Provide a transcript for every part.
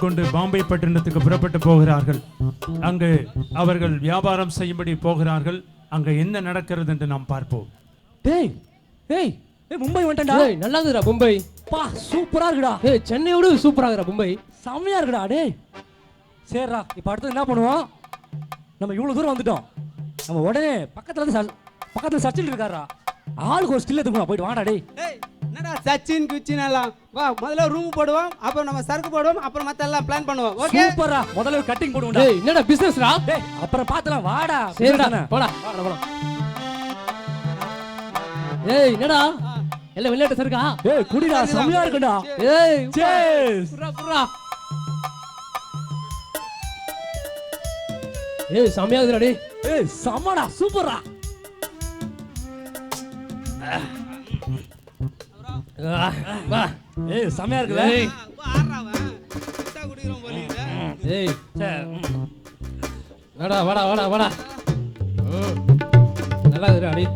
கொண்டு பாம்பே பட்டணத்துக்கு புறப்பட்டு போகிறார்கள். அங்கு அவர்கள் வியாபாரம் செய்யும்படி போகிறார்கள். அங்க என்ன நடக்கிறது என்று நாம் பார்ப்போம். டேய் டேய் டேய் மும்பை வந்துட்டா. டேய் நல்லா இருக்குடா மும்பை. பா சூப்பரா இருக்குடா. டேய் சென்னையோட சூப்பரா இருக்குடா மும்பை. செம்மையா இருக்குடா. டேய் சரிடா, இப்போ அடுத்து என்ன பண்ணுவோம்? நம்ம இவ்வளவு தூரம் வந்துட்டோம். நம்ம உடனே பக்கத்துல சச்சின் இருக்காரா, ஆளுக்கு ஒரு ஸ்டில் எடுத்துக்கணும். போயிட்டு வாடா. டேய் என்னடா சச்சின் குச்சின் எல்லாம் வா, முதல்ல ரூம் போடுவோம், அப்புறம் நம்ம சரக்கு போடுவோம், அப்புறம் மத்த எல்லாம் பிளான் பண்ணுவோம். ஓகே சூப்பரா. முதல்ல கட்டிங் போடுவோம். டேய் என்னடா பிசினஸ்டா? டேய் அப்புறம் பார்த்தலாம். வாடா. சரிடா போடா போடா. டேய் என்னடா எல்லாம் விளையாட்டு சரக்கா? டேய் குடிடா, செம்மையா இருக்குடா. டேய் சேஸ். புரா புரா. ஏய் செம்மையா இருக்குடா டேய். ஏய் செம்மடா, சூப்பரா. வா. ஏய் செம்மையா இருக்குல. ஏய் ஆறறவன் கிட்ட குடிறோம் போலீங்க. ஏய் வாடா வாடா வாடா வாடா. நல்லா இருக்குடா டேய்.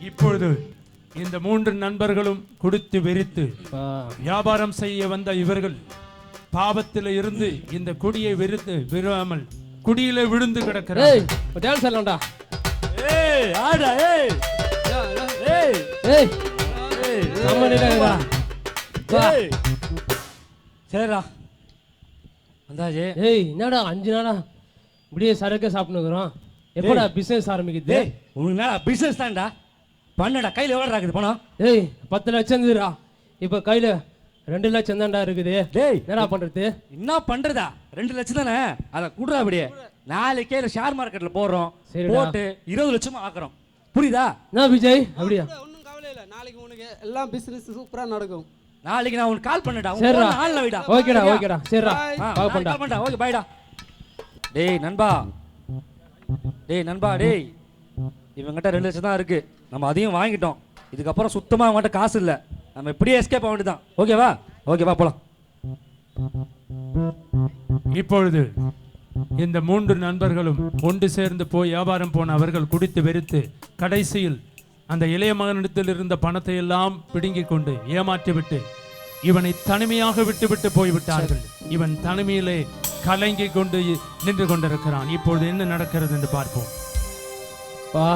இப்பொழுது இந்த 3 நண்பர்களும் குடித்து வெறித்து வியாபாரம் செய்ய வந்த இவர்கள் பாவத்தில் இருந்து இந்த குடியை வெறுத்து விடாமல் குடியில விழுந்து கிடக்கிறார்கள். ஏய் ஒரு டான்ஸ் ஆடலாம்டா. ஏய் ஆடா. ஏய் ஏய் ஏய் ஏய் சம்மனிடா வா. ஏய் சரிடா வந்தாஜே. ஏய் என்னடா 5 நாளா இப்படியே சரக்கு சாப்பிட்டுக்கிறோம். எப்படா பிசினஸ் ஆரம்பிக்குது? டேய் உனக்கு நேரா பிசினஸ் தான்டா. பண்ணடா. கையில எவ்வளோ இருக்குது பணம்? ஏய் 10 லட்சம் இருந்துடா. இப்போ கையில 2 லட்சம் தான்டா இருக்குது. டேய் என்னடா பண்றது? என்ன பண்றதா? 2 லட்சம் தானே, அதை கூடுறா. அப்படியே நாளைக்கே ஷேர் மார்க்கெட்ல போடுறோம். சரிடா. போட்டு 20 லட்சமா ஆக்குறோம். புரியுதா? என்ன விஜய் அப்படியா? ஒன்றும் கவலை இல்லை, நாளைக்கு உனக்கு எல்லாம் பிசினஸ் சூப்பரா நடக்கும். நாளைக்கு நான் உனக்கு கால் பண்ணடா. சரிடா நாள்ல வைடா. ஓகேடா ஓகேடா சரிடா கால் பண்ணடா. ஓகே பைடா. டேய் நண்பா, டேய் நண்பா, டேய் இவங்கிட்ட 2 லட்சம் தான் இருக்கு. நம்ம அதையும் வாங்கிட்டோம். இதுக்கப்புறம் சுத்தமா அவங்ககிட்ட காசு இல்லை. நம்ம இப்படியே எஸ்கேப் ஆக வேண்டியதான். ஓகேவா? ஓகேவா போலாம். இப்பொழுது இந்த 3 நண்பர்களும் ஒன்று சேர்ந்து போய் வியாபாரம் போன அவர்கள் குடித்து வெறுத்து கடைசியில் அந்த இளைய மகனிடத்தில் இருந்த பணத்தை எல்லாம் பிடுங்கிக் கொண்டு ஏமாற்றிவிட்டு இவனை தனிமையாக விட்டுவிட்டு போய்விட்டார்கள். இவன் தனிமையிலே கலங்கி கொண்டு நின்று கொண்டிருக்கிறான். இப்பொழுது என்ன நடக்கிறது என்று பார்ப்போம். பா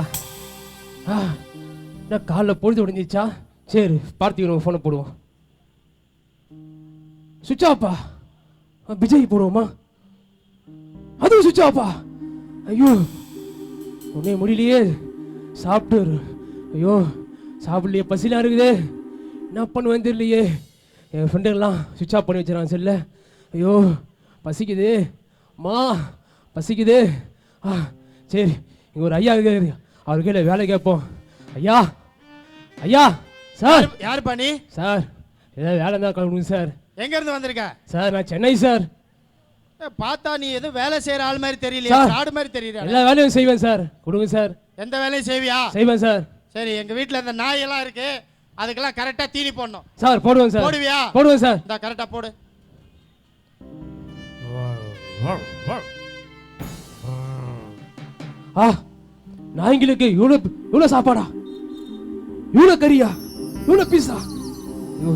என்ன காலில் பொழுது உடைஞ்சிச்சா? சரி பார்த்திக்கிறோம், ஃபோனை போடுவோம். சுவிட்ச் ஆஃபா? விஜய் போடுவோமா? அதுவும் சுவிட்ச் ஆஃபா? ஐயோ ஒன்னே முடியலையே. சாப்பிட்டு ஐயோ சாப்பிடலையே, பசிலாம் இருக்குதே. என்ன பண்ணுவேன்னு தெரியலையே. என் ஃப்ரெண்டுங்கெல்லாம் சுவிட்ச் ஆஃப் பண்ணி வச்சுறாங்க செல்ல. ஐயோ பசிக்குது மா, பசிக்குது. சரி இங்கே ஒரு ஐயா இருக்காரு, அவர் கையில் வேலை கேட்போம். ஐயா ஐயா சார். யார் பண்ணி சார் ஏதாவது வேலை தான் கொடுங்க சார். எங்க இருந்து வந்திருக்க? சார் நான் சென்னை சார். பார்த்தா நீ எதுவும் வேலை செய்யற ஆள் மாதிரி தெரியலையா? ஆடு மாதிரி தெரியல. எல்லா வேலையும் செய்வேன் சார், கொடுங்க சார். எந்த வேலையும் செய்வியா? செய்வேன் சார். சரி எங்க வீட்டுல இந்த நாய் எல்லாம் இருக்கு, அதுக்கெல்லாம் கரெக்டா தீனி போடணும். சார் போடுவேன் சார். போடுவியா? போடுவேன் சார். இந்த கரெக்டா போடு. நாய்களுக்கு இவ்வளோ சாப்பாடா? இவ்வளோ கறியா? இவ்வளோ பீஸா? ஐயோ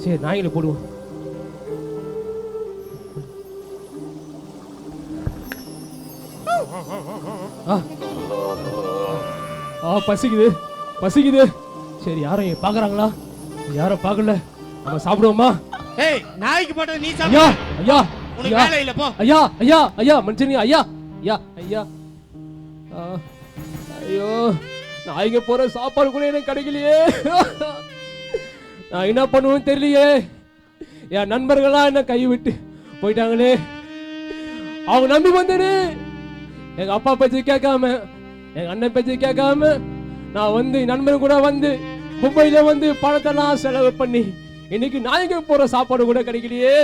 சரி நாய்களை போடுவோம். பசிக்குது பசிக்குது. சரி யாரும் பார்க்குறாங்களா? யாரும் பார்க்கல, நம்ம சாப்பிடுவோமா? ஏய் நாய்க்கு போட்டது நீ ஐயா சாப்பிடு. ஐயா உனக்கு வேலை இல்ல போ. ஐயா ஐயா ஐயா மனுஷனுங்க. ஐயா ஐயா ஐயா ஐயோ நாய்ங்க போற சாப்பாடு கூட எனக்கு கிடைக்கலையே. நான் என்ன பண்ணுவேன்னு தெரியலையே. என் நண்பர்களா என்ன கை விட்டு போயிட்டாங்களே. அவங்க நம்பி வந்தேனே. எங்க அப்பா பேச்சு கேட்காம, எங்க அண்ணன் பேச்சு கேட்காம நான் வந்து நண்பர் கூட வந்து மும்பையில வந்து பணத்தெல்லாம் செலவு பண்ணி இன்னைக்கு நாய்ங்க போற சாப்பாடு கூட கிடைக்கலையே.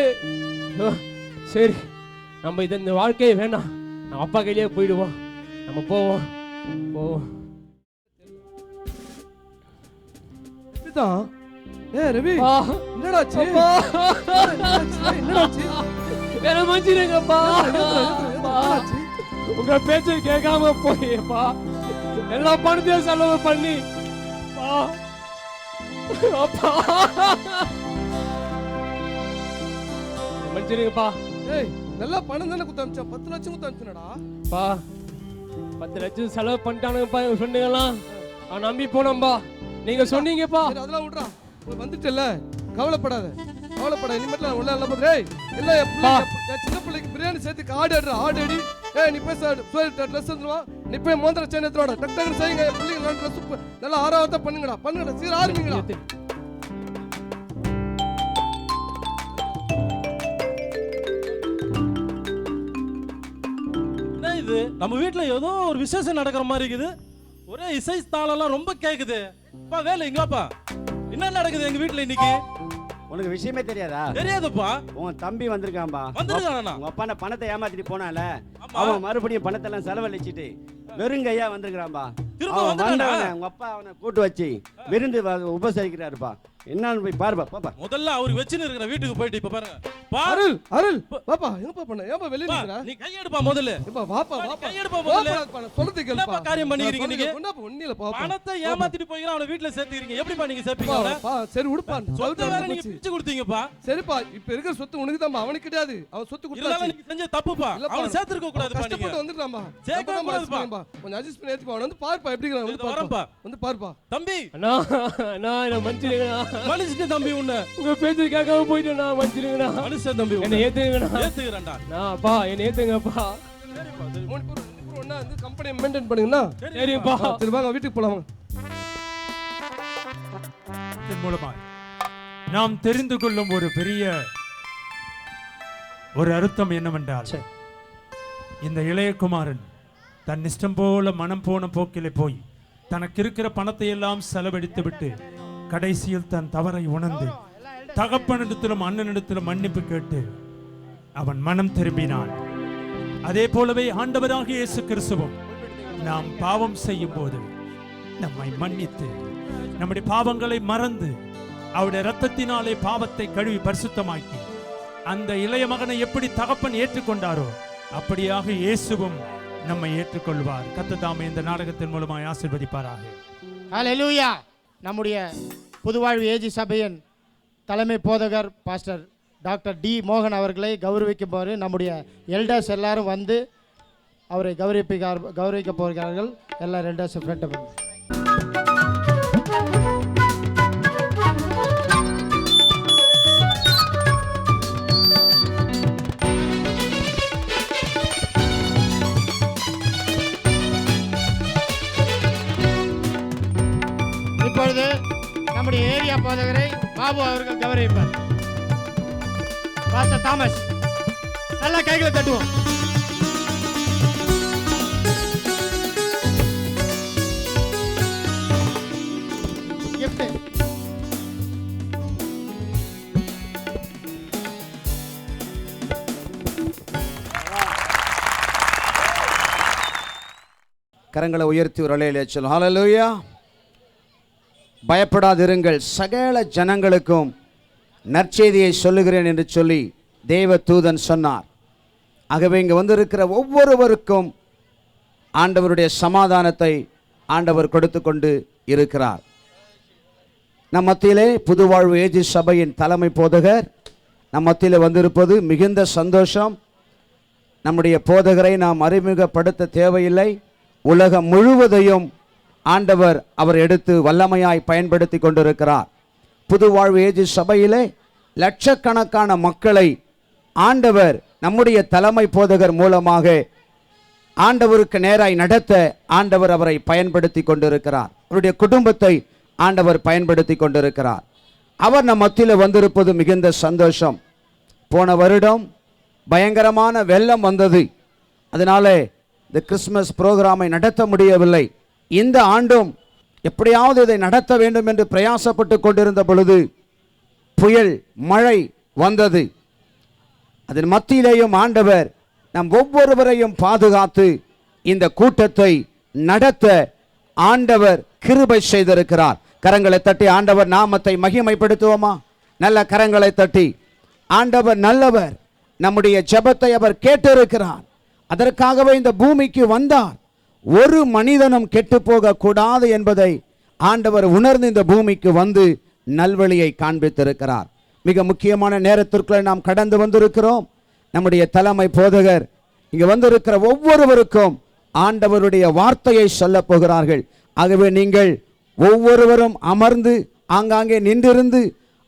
சரி நம்ம இந்த வாழ்க்கையே வேணாம், நம்ம அப்பா கையிலேயே போயிடுவோம். நம்ம போவோம் போவோம். ரவி என்னடாச்சு? என்ன மன்னிச்சிடுங்கப்பா. உங்க பேச்சை கேட்காம போயப்பா எல்லா பணத்தையும் செலவு பண்ணி அப்பா மன்னிச்சிருங்கப்பா. ஏய் நல்லா பணம் தானே குத்து அமிச்சான், 10 லட்சம் குத்து அமிச்சனடா. பா 10 லட்சம் செலவு பண்ணிட்டானுங்கப்பா எங்க ஃப்ரெண்டுங்கெல்லாம். நான் நம்பி போனோம்பா, நீங்க சொன்னீங்கப்பா. சரி அதெல்லாம் விட்றா, வந்துட்டல, கவலைப்படாத கவலைப்படாத. இனிமேட்டு நான் உள்ள எல்லாம் போதும். ஏய் இல்ல என் சின்ன பிள்ளைக்கு பிரியாணி சேர்த்து ஆடு ஆடுறா, ஆடு அடி. ஏய் நீ போய் ட்ரெஸ் வந்துருவா, நீ போய் மோந்திர செயின் எடுத்துவாடா, டக்கு டக்குன்னு செய்யுங்க. என் பிள்ளைங்க ட்ரெஸ் நல்லா ஆறாவதா பண்ணுங்கடா சீர ஆரம்பிங்கடா. என்ன இது, நம்ம வீட்ல ஏதோ ஒரு விசேஷம் நடக்கிற மாதிரி இருக்குது. ஒரே இசை தாளெல்லாம் ரொம்ப கேக்குது. பா வேலை எங்கப்பா, என்ன நடக்குது எங்க வீட்ல இன்னைக்கு? உனக்கு விஷயமே தெரியாதா? தெரியாதுப்பா. உன் தம்பி வந்திருக்கான்பா. வந்திருக்கானா? உங்க அப்பா பணத்தை ஏமாத்திட்டு போனால, அவன் மறுபடியும் பணத்தை எல்லாம் செலவழிச்சிட்டு வெறுங்கையா வந்திருக்கான்பா. உங்க அப்பா அவனை கூட்டு வச்சு விருந்து உபசரிக்கிறாருப்பா. என்னன்னு போய் பாருப்பா. பாப்பா முதல்ல அவருக்கு வச்சுன்னு இருக்கிற வீட்டுக்கு போயிட்டு இப்ப பாருங்க. அருள் அருள் பாப்பா என்னப்பா பண்ண, ஏப்பா வெளிய நிக்கற? நீ கையெடுப்பா முதல்ல. ஏப்பா வாப்பா கையெடுப்பா முதல்ல. சொல்றது கேளுப்பா. என்னப்பா காரியம் பண்ணிக்கிறீங்க நீங்க? என்னப்பா ஒண்ணில பாப்பா. பணத்தை ஏமாத்திட்டு போய்ங்கற அவன வீட்ல சேர்த்துக்கிறீங்க. எப்படிப்பா நீங்க சேர்ப்பீங்க அவன? பா சரி விடுப்பா. சொத்து வேற நீங்க பிரிச்சு கொடுத்தீங்கப்பா. சரிப்பா, இப்ப இருக்கிற சொத்து உனக்கு தான்ப்பா, அவனுக்கு கிடையாது. அவன் சொத்து கொடுத்தாச்சு. இல்ல நீங்க செஞ்ச தப்புப்பா. அவன சேர்த்துக்க கூடாதுப்பா நீங்க. கஷ்டப்பட்டு வந்துட்டான்பா. சேர்க்க கூடாதுப்பா. கொஞ்சம் அட்ஜஸ்ட் பண்ணி ஏத்துப்பா. அவன் வந்து பாருப்பா எப்படி இருக்கான் வந்து பாருப்பா. வந்து பாருப்பா. தம்பி அண்ணா அண்ணா என்ன மன்னிச்சிருங்கண்ணா. மனுஷன் தம்பி உன்னை உங்க பேச்சு கேட்காம போயிட்டேண்ணா, மன்னிச்சிருங்கண்ணா. மனுஷன் தம்பி என்ன ஏத்துங்கண்ணா. ஏத்துக்கறேன்டா. நான் அப்பா என்ன ஏத்துங்கப்பா. மூணு பேர் ஒண்ணா வந்து கம்பெனி மெயின்டைன் பண்ணுங்கண்ணா. சரிப்பா. சரி வாங்க வீட்டுக்கு போலாம். இதன் மூலமாய் நாம் தெரிந்து கொள்ளும் ஒரு பெரிய ஒரு அர்த்தம் என்னவென்றால், இந்த இளையகுமாரன் தன் இஷ்டம் போல மனம் போன போக்கிலே போய் தனக்கு இருக்கிற பணத்தை எல்லாம் செலவழித்து விட்டு கடைசியில் தன் தவறை உணர்ந்து தகப்பனிடத்திலும் அண்ணனிடத்திலும் மன்னிப்பு கேட்டு அவன் மனம் திரும்பினான். அதே போலவே ஆண்டவராகிய இயேசு கிறிஸ்துவும் நாம் பாவம் செய்யும் போது நம்மை மன்னித்து நம்முடைய பாவங்களை மறந்து அவருடைய இரத்தத்தினாலே பாவத்தை கழுவி பரிசுத்தமாக்கி அந்த இளைய மகனை எப்படி தகப்பன் ஏற்றுக்கொண்டாரோ அப்படியாக இயேசுவும் நம்மை ஏற்றுக்கொள்வார். கர்த்தர் தாமே இந்த நாடகத்தின் மூலமாய் ஆசீர்வதிப்பாராக. ஹல்லேலூயா. நம்முடைய புதுவாழ்வு ஏஜி சபையின் தலைமை போதகர் பாஸ்டர் டாக்டர் டி மோகன் அவர்களை கௌரவிக்குமாறு நம்முடைய எல்டர்ஸ் எல்லாரும் வந்து அவரை கௌரவிக்க போகிறார்கள். எல்லா எல்டர்ஸ் ஃப்ரெண்ட் பண்ணி இப்பொழுது நம்முடைய ஏரியா போதகரை பாபு அவர்கள் கௌரவிப்பார். பாஸ்டர் தாமஸ் நல்லா கைகளை தட்டுவோம். gift கரங்களை உயர்த்தி ஒரு அலையிலே சொல்லும். ஹல்லேலூயா. பயப்படாதிருங்கள், சகல ஜனங்களுக்கும் நற்செய்தியை சொல்லுகிறேன் என்று சொல்லி தேவ தூதன் சொன்னார். ஆகவே இங்கே வந்திருக்கிற ஒவ்வொருவருக்கும் ஆண்டவருடைய சமாதானத்தை ஆண்டவர் கொடுத்து கொண்டு இருக்கிறார். நம் மத்தியிலே புதுவாழ்வு ஏஜி சபையின் தலைமை போதகர் நம் மத்தியில் வந்திருப்பது மிகுந்த சந்தோஷம். நம்முடைய போதகரை நாம் அறிமுகப்படுத்த தேவையில்லை. உலகம் முழுவதையும் ஆண்டவர் அவர் எடுத்து வல்லமையாய் பயன்படுத்தி கொண்டிருக்கிறார். புதுவாழ்வு ஏஜி சபையிலே லட்சக்கணக்கான மக்களை ஆண்டவர் நம்முடைய தலைமை போதகர் மூலமாக ஆண்டவருக்கு நேராய் நடத்த ஆண்டவர் அவரை பயன்படுத்தி கொண்டிருக்கிறார். அவருடைய குடும்பத்தை ஆண்டவர் பயன்படுத்தி கொண்டிருக்கிறார். அவர் நம் மத்தியில் வந்திருப்பது மிகுந்த சந்தோஷம். போன வருடம் பயங்கரமான வெள்ளம் வந்தது. அதனால இந்த கிறிஸ்மஸ் புரோகிராமை நடத்த முடியவில்லை. இந்த ஆண்டும் எப்படியாவது இதை நடத்த வேண்டும் என்று பிரயாசப்பட்டு கொண்டிருந்த பொழுது புயல் மழை வந்தது. அதன் மத்தியிலேயும் ஆண்டவர் நம் ஒவ்வொருவரையும் பாதுகாத்து இந்த கூட்டத்தை நடத்த ஆண்டவர் கிருபை செய்திருக்கிறார். கரங்களை தட்டி ஆண்டவர் நாமத்தை மகிமைப்படுத்துவோமா? நல்ல கரங்களை தட்டி ஆண்டவர் நல்லவர், நம்முடைய ஜெபத்தை அவர் கேட்டிருக்கிறார். அதற்காகவே இந்த பூமிக்கு வந்தார். ஒரு மனிதனும் கெட்டு போக கூடாது என்பதை ஆண்டவர் உணர்ந்து இந்த பூமிக்கு வந்து நல்வழியை காண்பித்திருக்கிறார். மிக முக்கியமான நேரத்திற்குள்ள நாம் கடந்து வந்திருக்கிறோம். நம்முடைய தலைமை போதகர் இங்கே வந்திருக்கிற ஒவ்வொருவருக்கும் ஆண்டவருடைய வார்த்தையை சொல்ல போகிறார்கள். ஆகவே நீங்கள் ஒவ்வொருவரும் அமர்ந்து ஆங்காங்கே நின்றிருந்து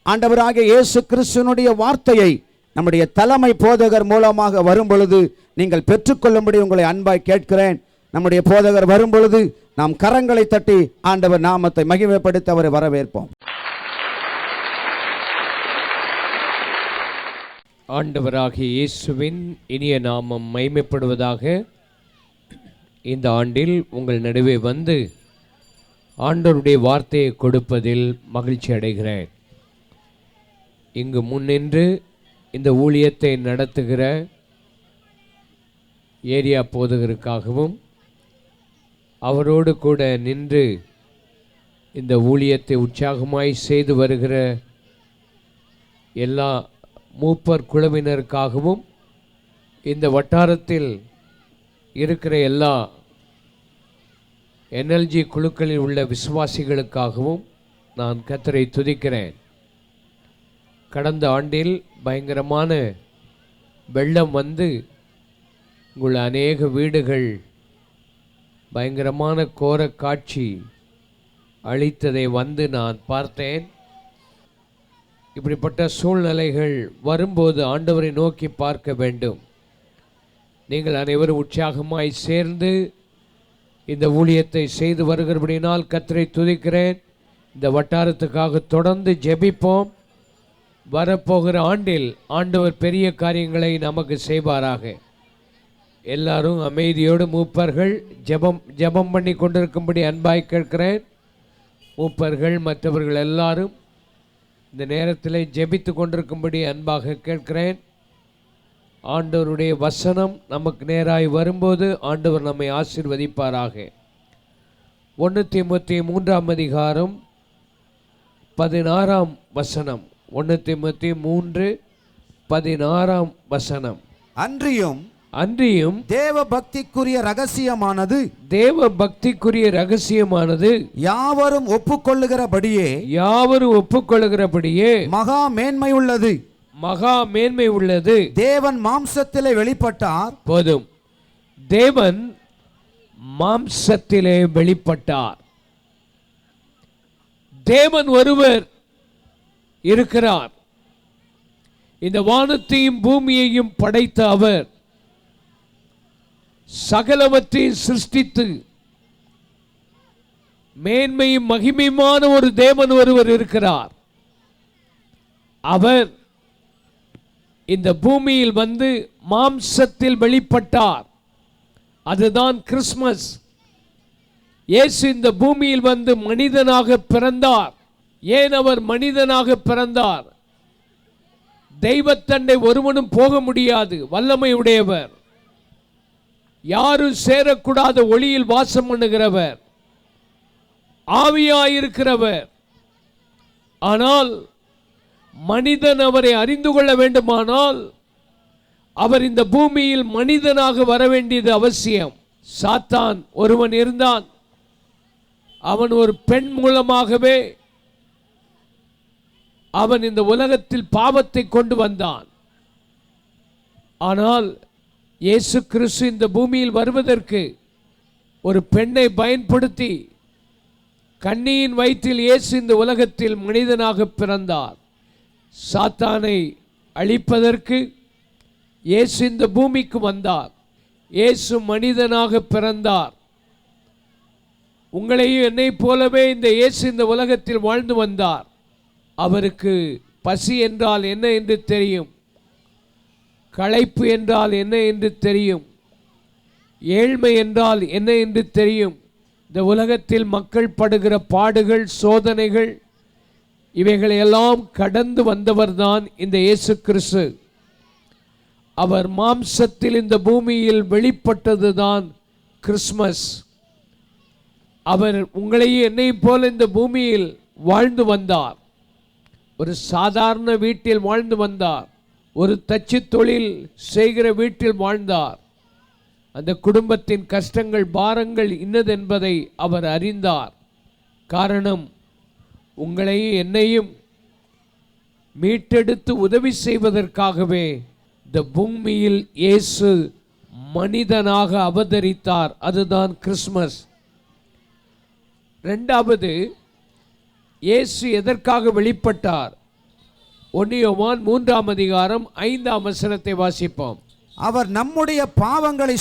ஆண்டவராகிய இயேசு கிறிஸ்துவினுடைய வார்த்தையை நம்முடைய தலைமை போதகர் மூலமாக வரும் பொழுது நீங்கள் பெற்றுக்கொள்ளும்படி உங்களை அன்பாய் கேட்கிறேன். நம்முடைய போதகர் வரும் பொழுது நாம் கரங்களை தட்டி ஆண்டவர் நாமத்தை மகிமைப்படுத்த அவரை வரவேற்போம். ஆண்டவராகிய இயேசுவின் இனிய நாமம் மகிமைப்படுவதாக. இந்த ஆண்டில் உங்கள் நடுவே வந்து ஆண்டவருடைய வார்த்தையை கொடுப்பதில் மகிழ்ச்சி அடைகிறேன். இங்கு முன்னின்று இந்த ஊழியத்தை நடத்துகிற ஏரியா போதகருக்காகவும் அவரோடு கூட நின்று இந்த ஊழியத்தை உற்சாகமாய் செய்து வருகிற எல்லா மூப்பர் குழுவினருக்காகவும் இந்த வட்டாரத்தில் இருக்கிற எல்லா NLG குழுக்களில் உள்ள விசுவாசிகளுக்காகவும் நான் கர்த்தரை துதிக்கிறேன். கடந்த ஆண்டில் பயங்கரமான வெள்ளம் வந்து உங்கள் அநேக வீடுகள் பயங்கரமான கோர காட்சி அளித்ததை வந்து நான் பார்த்தேன். இப்படிப்பட்ட சூழ்நிலைகள் வரும்போது ஆண்டவரை நோக்கி பார்க்க வேண்டும். நீங்கள் அனைவரும் உற்சாகமாய் சேர்ந்து இந்த ஊழியத்தை செய்து வருகிறபடினால் கர்த்தரை துதிக்கிறேன். இந்த வட்டாரத்துக்காக தொடர்ந்து ஜெபிப்போம். வரப்போகிற ஆண்டில் ஆண்டவர் பெரிய காரியங்களை நமக்கு செய்வாராக. எல்லாரும் அமைதியோடு மூப்பர்கள் ஜெபம் பண்ணி கொண்டிருக்கும்படி அன்பாய் கேட்கிறேன். மூப்பர்கள் மற்றவர்கள் எல்லாரும் இந்த நேரத்தில் ஜெபித்து கொண்டிருக்கும்படி அன்பாக கேட்கிறேன். ஆண்டவருடைய வசனம் நமக்கு நேராய் வரும்போது ஆண்டவர் நம்மை ஆசீர்வதிப்பாராக. 1 தீமோத்தேயு 3 16 வசனம். 1 தீமோத்தேயு 3:16 அன்றியும் தேவ பக்திக்குரிய ரகசியமானது யாவரும் ஒப்புக்கொள்ளுகிறபடியே மகா மேன்மை உள்ளது. தேவன் மாம்சத்திலே வெளிப்பட்டார். போதும். தேவன் மாம்சத்திலே வெளிப்பட்டார். தேவன் ஒருவர் இருக்கிறார். இந்த வானத்தையும் பூமியையும் படைத்த அவர் சகலவற்றையும் சிருஷ்டித்து மேன்மையும் மகிமையுமான ஒரு தேவன் ஒருவர் இருக்கிறார். அவர் இந்த பூமியில் வந்து மாம்சத்தில் வெளிப்பட்டார். அதுதான் கிறிஸ்மஸ். இயேசு இந்த பூமியில் வந்து மனிதனாக பிறந்தார். ஏன் அவர் மனிதனாக பிறந்தார்? தெய்வத்தண்டை ஒருவனும் போக முடியாது. வல்லமை உடையவர், யாரும் சேரக்கூடாத ஒளியில் வாசம் பண்ணுகிறவர், ஆவியாயிருக்கிறவர். ஆனால் மனிதன் அவரை அறிந்து கொள்ள வேண்டுமானால் அவர் இந்த பூமியில் மனிதனாக வர வேண்டியது அவசியம். சாத்தான் ஒருவன் இருந்தான். அவன் ஒரு பெண் மூலமாகவே அவன் இந்த உலகத்தில் பாவத்தை கொண்டு வந்தான். ஆனால் இயேசு கிறிஸ்து இந்த பூமியில் வருவதற்கு ஒரு பெண்ணை பயன்படுத்தி கன்னியின் வயிற்றில் இயேசு இந்த உலகத்தில் மனிதனாக பிறந்தார். சாத்தானை அழிப்பதற்கு இயேசு இந்த பூமிக்கு வந்தார். இயேசு மனிதனாக பிறந்தார். உங்களையும் என்னை போலவே இந்த இயேசு இந்த உலகத்தில் வாழ்ந்து வந்தார். அவருக்கு பசி என்றால் என்ன என்று தெரியும், களைப்பு என்றால் என்ன என்று தெரியும், ஏழ்மை என்றால் என்ன என்று தெரியும். இந்த உலகத்தில் மக்கள் படுகிற பாடுகள், சோதனைகள், இவைகளையெல்லாம் கடந்து வந்தவர்தான் இந்த இயேசு கிறிஸ்து. அவர் மாம்சத்தில் இந்த பூமியில் வெளிப்பட்டதுதான் கிறிஸ்மஸ். அவர் உங்களையும் என்னை போல இந்த பூமியில் வாழ்ந்து வந்தார். ஒரு சாதாரண வீட்டில் வாழ்ந்து வந்தார். ஒரு தச்சு தொழில் செய்கிற வீட்டில் வாழ்ந்தார். அந்த குடும்பத்தின் கஷ்டங்கள், பாரங்கள் இன்னதென்பதை அவர் அறிந்தார். காரணம், உங்களையும் என்னையும் மீட்டெடுத்து உதவி செய்வதற்காகவே இந்த பூமியில் இயேசு மனிதனாக அவதரித்தார். அதுதான் கிறிஸ்மஸ். இரண்டாவது, இயேசு எதற்காக வெளிப்பட்டார்? 1 யோவான் 3ஆம் அதிகாரம் 5ஆம் வசனத்தை வாசிப்போம். அவர் நம்முடைய பாவங்களை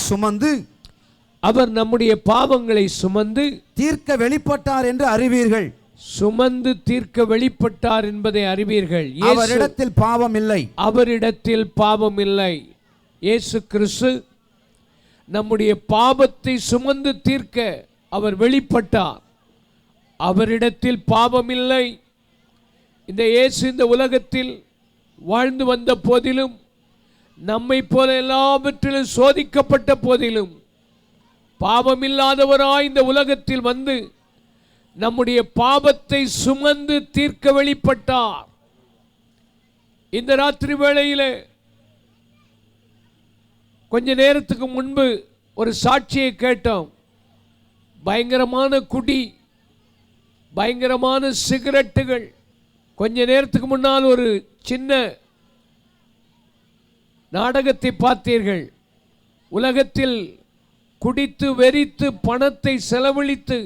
சுமந்து தீர்க்க வெளிப்பட்டார் என்று அறிவீர்கள். சுமந்து தீர்க்க வெளிப்பட்டார் என்பதை அறிவீர்கள். அவரிடத்தில் பாவம் இல்லை. இயேசு கிறிஸ்து நம்முடைய பாவத்தை சுமந்து தீர்க்க அவர் வெளிப்பட்டார். அவரிடத்தில் பாவம் இல்லை. இந்த இயேசு இந்த உலகத்தில் வாழ்ந்து வந்த போதிலும், நம்மை போல எல்லாவற்றிலும் சோதிக்கப்பட்ட போதிலும், பாவமில்லாதவராய் இந்த உலகத்தில் வந்து நம்முடைய பாவத்தை சுமந்து தீர்க்க வெளிப்பட்டார். இந்த ராத்திரி வேளையிலே கொஞ்ச நேரத்துக்கு முன்பு ஒரு சாட்சியை கேட்டோம். பயங்கரமான குடி, பயங்கரமான சிகரெட்டுகள். கொஞ்ச நேரத்துக்கு முன்னால் ஒரு சின்ன நாடகத்தை பார்த்தீர்கள். உலகத்தில் குடித்து வெறித்து பணத்தை செலவழித்து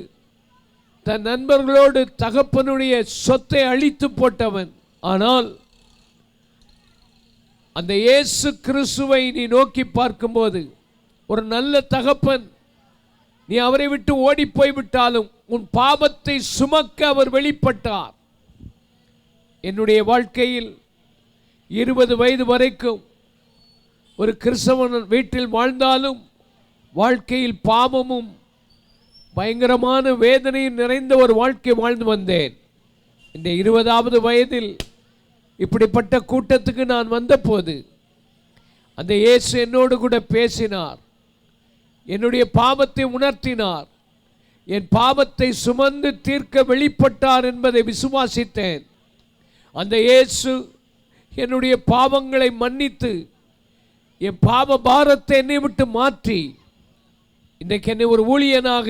தன் நண்பர்களோடு தகப்பனுடைய சொத்தை அழித்து போட்டவன். ஆனால் அந்த இயேசு கிறிஸ்துவை நீ நோக்கி பார்க்கும்போது, ஒரு நல்ல தகப்பன், நீ அவரை விட்டு ஓடி போய்விட்டாலும் உன் பாவத்தை சுமக்க அவர் வெளிப்பட்டார். என்னுடைய வாழ்க்கையில் 20 வயது வரைக்கும் ஒரு கிறிஸ்தவன் வீட்டில் வாழ்ந்தாலும் வாழ்க்கையில் பாவமும் பயங்கரமான வேதனையும் நிறைந்த ஒரு வாழ்க்கை வாழ்ந்து வந்தேன். இந்த 20வது வயதில் இப்படிப்பட்ட கூட்டத்துக்கு நான் வந்தபோது அந்த இயேசு என்னோடு கூட பேசினார், என்னுடைய பாவத்தை உணர்த்தினார், என் பாவத்தை சுமந்து தீர்க்க வெளிப்பட்டார் என்பதை விசுவாசித்தேன். அந்த இயேசு என்னுடைய பாவங்களை மன்னித்து என் பாவ பாரத்தை என்னை விட்டு மாற்றி இன்றைக்கு என்னை ஒரு ஊழியனாக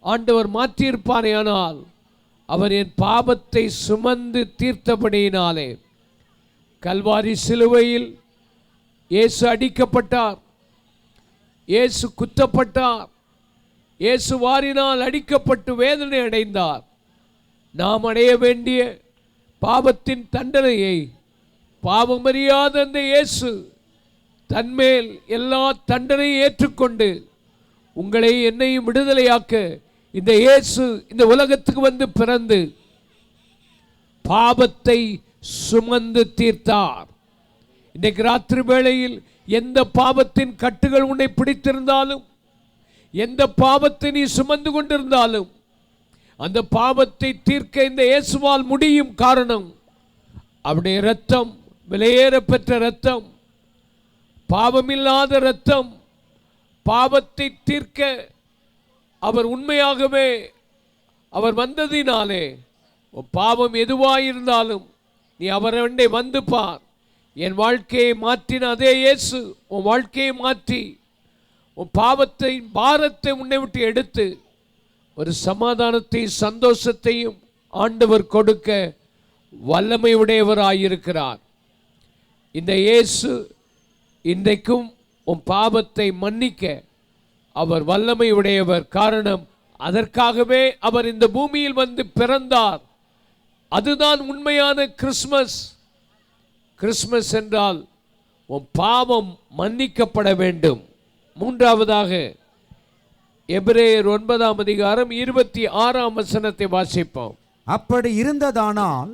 ஆண்டவர் மாற்றியிருப்பாரே. ஆனால் அவர் என் பாவத்தை சுமந்து தீர்த்தபடியினாலே கல்வாரி சிலுவையில் இயேசு அடிக்கப்பட்டார், இயேசு குத்தப்பட்டார், இயேசு வாரினால் அடிக்கப்பட்டு வேதனை அடைந்தார். நாம் அடைய வேண்டிய பாவத்தின் தண்டனையை பாவமறியாத அந்த இயேசு தன்மேல் எல்லா தண்டனையும் ஏற்றுக்கொண்டு உங்களை என்னையும் விடுதலையாக்க இந்த இயேசு இந்த உலகத்துக்கு வந்து பிறந்து பாவத்தை சுமந்து தீர்த்தார். இன்றைக்கு ராத்திரி வேளையில் எந்த பாவத்தின் கட்டுகள் உன்னை பிடித்திருந்தாலும், எந்த பாவத்தை நீ சுமந்து கொண்டிருந்தாலும், அந்த பாவத்தை தீர்க்க இந்த இயேசுவால் முடியும். காரணம், அவருடைய இரத்தம் விலையேற பெற்ற இரத்தம், பாவமில்லாத இரத்தம். பாவத்தை தீர்க்க அவர் உண்மையாகவே அவர் வந்ததினாலே, பாவம் எதுவாயிருந்தாலும் நீ அவரை வந்து பார். என் வாழ்க்கையை மாற்றின அதே இயேசு உன் வாழ்க்கையை மாற்றி உன் பாவத்தை பாரத்தை உன்னை விட்டு எடுத்து ஒரு சமாதானத்தையும் சந்தோஷத்தையும் ஆண்டவர் கொடுக்க வல்லமை உடையவராயிருக்கிறார். இந்த இயேசு இன்றைக்கும் உன் பாவத்தை மன்னிக்க அவர் வல்லமை உடையவர். காரணம், அதற்காகவே அவர் இந்த பூமியில் வந்து பிறந்தார். அதுதான் உண்மையான கிறிஸ்மஸ். கிறிஸ்மஸ் என்றால் உன் பாவம் மன்னிக்கப்பட வேண்டும். மூன்றாவதாக எபிரேயர் 9ஆம் அதிகாரம் 26ஆம் வசனத்தை வாசிப்போம். அப்படி இருந்ததானால்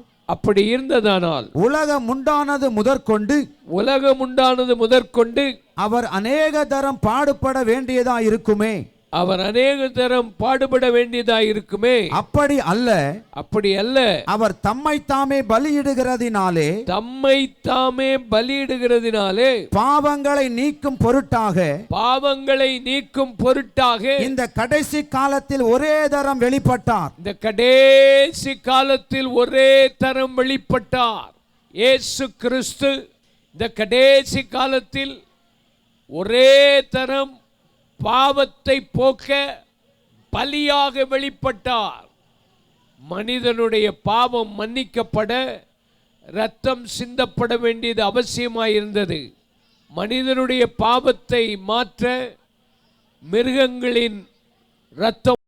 உலகம் உண்டானது முதற்கொண்டு அவர் அநேக தரம் பாடுபட வேண்டியதா இருக்குமே. அப்படி அல்ல, அவர் தம்மை தாமே பலியிடுகிறதினாலே பாவங்களை நீக்கும் பொருட்டாக இந்த கடைசி காலத்தில் ஒரே தரம் வெளிப்பட்டார். இயேசு கிறிஸ்து இந்த கடைசி காலத்தில் ஒரே தரம் பாவத்தை போக்க பலியாக வெளிப்பட்டார். மனிதனுடைய பாவம் மன்னிக்கப்பட இரத்தம் சிந்தப்பட வேண்டியது அவசியமாயிருந்தது. மனிதனுடைய பாவத்தை மாற்ற மிருகங்களின் இரத்தம்